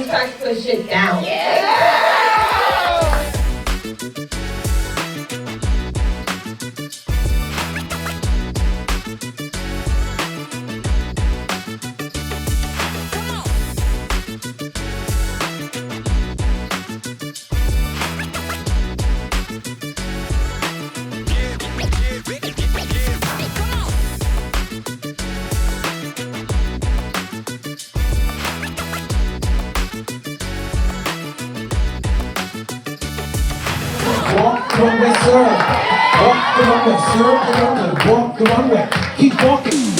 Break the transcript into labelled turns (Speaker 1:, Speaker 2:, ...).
Speaker 1: start to push it down.
Speaker 2: Walk the runway, sir. Walk the runway, sir. The runway. Walk the runway. Keep walking.